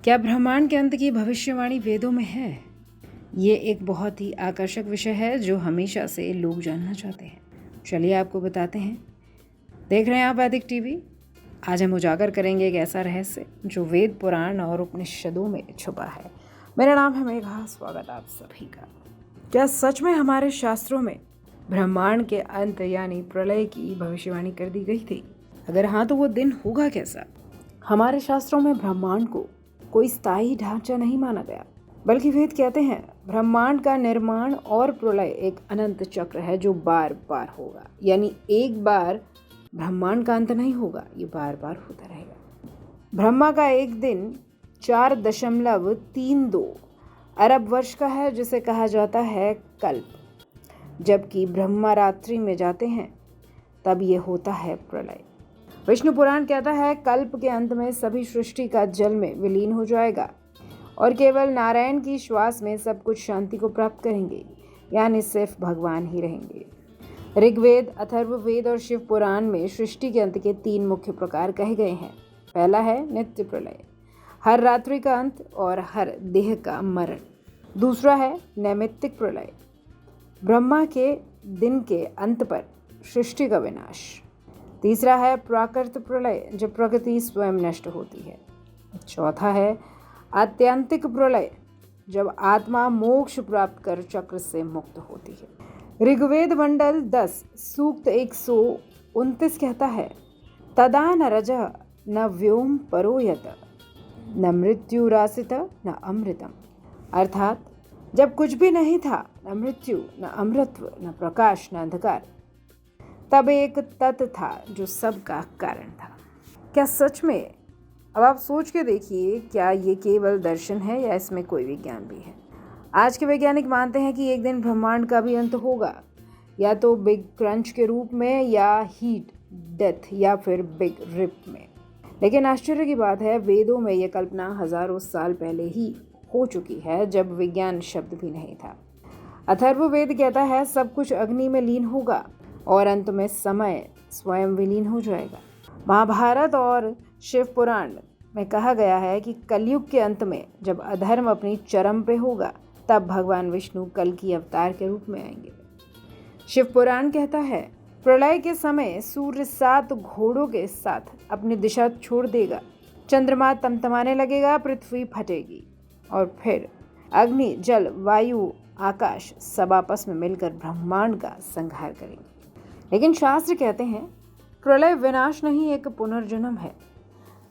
क्या ब्रह्मांड के अंत की भविष्यवाणी वेदों में है? ये एक बहुत ही आकर्षक विषय है जो हमेशा से लोग जानना चाहते हैं। चलिए आपको बताते हैं। देख रहे हैं आप वैदिक टीवी। आज हम उजागर करेंगे एक ऐसा रहस्य जो वेद, पुराण और उपनिषदों में छुपा है। मेरा नाम है मेघा, स्वागत आप सभी का। क्या सच में हमारे शास्त्रों में ब्रह्मांड के अंत यानी प्रलय की भविष्यवाणी कर दी गई थी? अगर हाँ तो वो दिन होगा कैसा? हमारे शास्त्रों में ब्रह्मांड को कोई स्थायी ढांचा नहीं माना गया, बल्कि वेद कहते हैं ब्रह्मांड का निर्माण और प्रलय एक अनंत चक्र है जो बार बार होगा। यानी एक बार ब्रह्मांड का अंत नहीं होगा, ये बार बार होता रहेगा। ब्रह्मा का एक दिन 4.32 अरब वर्ष का है, जिसे कहा जाता है कल्प। जबकि ब्रह्मा रात्रि में जाते हैं तब ये होता है प्रलय। विष्णु पुराण कहता है कल्प के अंत में सभी सृष्टि का जल में विलीन हो जाएगा और केवल नारायण की श्वास में सब कुछ शांति को प्राप्त करेंगे, यानी सिर्फ भगवान ही रहेंगे। ऋग्वेद, अथर्ववेद और शिव पुराण में सृष्टि के अंत के 3 मुख्य प्रकार कहे गए हैं। पहला है नित्य प्रलय, हर रात्रि का अंत और हर देह का मरण। दूसरा है नैमित्तिक प्रलय, ब्रह्मा के दिन के अंत पर सृष्टि का विनाश। तीसरा है प्राकृत प्रलय, जब प्रकृति स्वयं नष्ट होती है। चौथा है आत्यंतिक प्रलय, जब आत्मा मोक्ष प्राप्त कर चक्र से मुक्त होती है। ऋग्वेद मंडल 10 सूक्त 129 कहता है तदा न रजः न व्योम परो यत न मृत्युरासित न अमृतम। अर्थात जब कुछ भी नहीं था, न मृत्यु, न अमृतत्व, न प्रकाश, न अंधकार, तब एक तत्व था जो सबका कारण था। क्या सच में? अब आप सोच के देखिए, क्या ये केवल दर्शन है या इसमें कोई विज्ञान भी है? आज के वैज्ञानिक मानते हैं कि एक दिन ब्रह्मांड का भी अंत होगा, या तो बिग क्रंच के रूप में, या हीट डेथ, या फिर बिग रिप में। लेकिन आश्चर्य की बात है, वेदों में यह कल्पना हजारों साल पहले ही हो चुकी है, जब विज्ञान शब्द भी नहीं था। अथर्ववेद कहता है सब कुछ अग्नि में लीन होगा और अंत में समय स्वयं विलीन हो जाएगा। महाभारत और शिव पुराण में कहा गया है कि कलयुग के अंत में जब अधर्म अपनी चरम पे होगा, तब भगवान विष्णु कल की अवतार के रूप में आएंगे। शिव पुराण कहता है प्रलय के समय सूर्य 7 घोड़ों के साथ अपनी दिशा छोड़ देगा, चंद्रमा तमतमाने लगेगा, पृथ्वी फटेगी और फिर अग्नि, जल, वायु, आकाश सब आपस में मिलकर ब्रह्मांड का संहार करेंगे। लेकिन शास्त्र कहते हैं प्रलय विनाश नहीं, एक पुनर्जन्म है।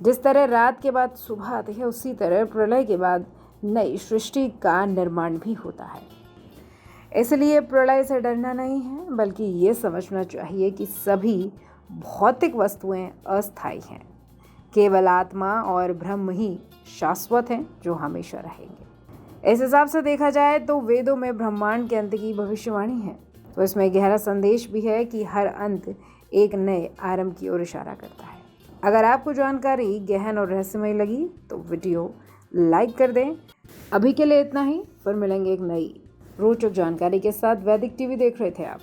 जिस तरह रात के बाद सुबह आती है, उसी तरह प्रलय के बाद नई सृष्टि का निर्माण भी होता है। इसलिए प्रलय से डरना नहीं है, बल्कि ये समझना चाहिए कि सभी भौतिक वस्तुएं अस्थायी हैं। केवल आत्मा और ब्रह्म ही शाश्वत हैं, जो हमेशा रहेंगे। इस हिसाब से देखा जाए तो वेदों में ब्रह्मांड के अंत की भविष्यवाणी है, तो इसमें गहरा संदेश भी है कि हर अंत एक नए आरंभ की ओर इशारा करता है। अगर आपको जानकारी गहन और रहस्यमय लगी तो वीडियो लाइक कर दें। अभी के लिए इतना ही, फिर मिलेंगे एक नई रोचक जानकारी के साथ। वैदिक टीवी देख रहे थे आप।